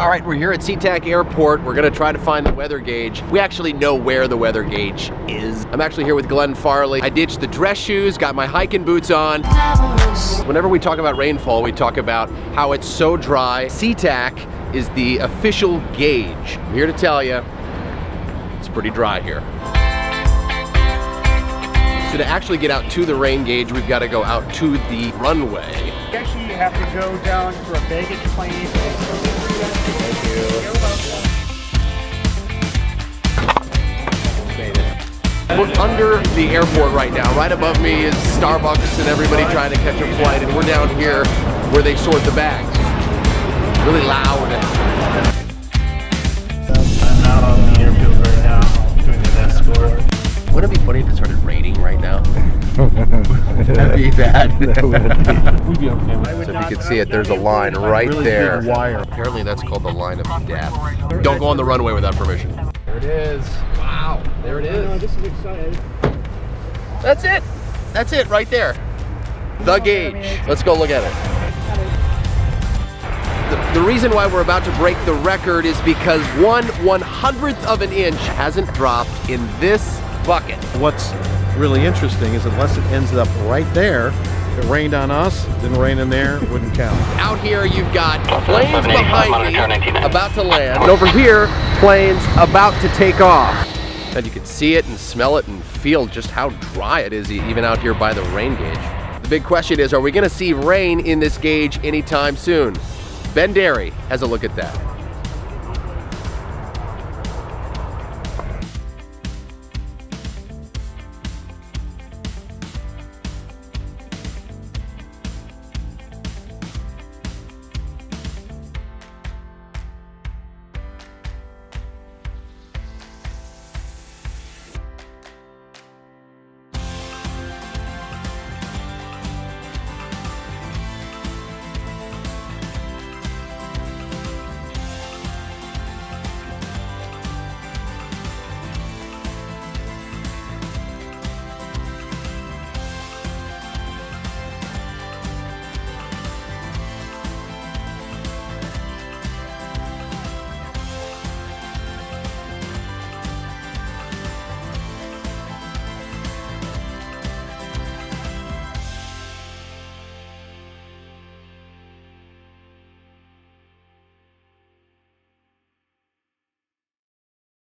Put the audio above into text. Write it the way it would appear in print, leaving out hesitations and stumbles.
All right, we're here at SeaTac Airport. We're gonna try to find the weather gauge. We actually know where the weather gauge is. I'm actually here with Glenn Farley. I ditched the dress shoes, got my hiking boots on. Whenever we talk about rainfall, we talk about how it's so dry. SeaTac is the official gauge. I'm here to tell you, it's pretty dry here. So to actually get out to the rain gauge, we've got to go out to the runway. You actually have to go down for a baggage claim. Thank you. You're welcome. We're under the airport right now. Right above me is Starbucks and everybody trying to catch a flight, and we're down here where they sort the bags. Really loud. I'm out on the airfield right now doing an escort. Wouldn't it be funny if it started raining right now? That'd be bad. We'd be okay with So if you can see it, there's a line right there. Apparently that's called the line of death. Don't go on the runway without permission. There it is. Wow, there it No, is. this is exciting. That's it. That's it right there. The gauge. Let's go look at it. The reason why we're about to break the record is because 1/100th of an inch hasn't dropped in this bucket. What's really interesting is unless it ends up right there, if it rained on us, didn't rain in there, it wouldn't count. Out here you've got planes behind me about to land, and over here, planes about to take off. And you can see it and smell it and feel just how dry it is even out here by the rain gauge. The big question is, are we gonna see rain in this gauge anytime soon? Ben Derry has a look at that.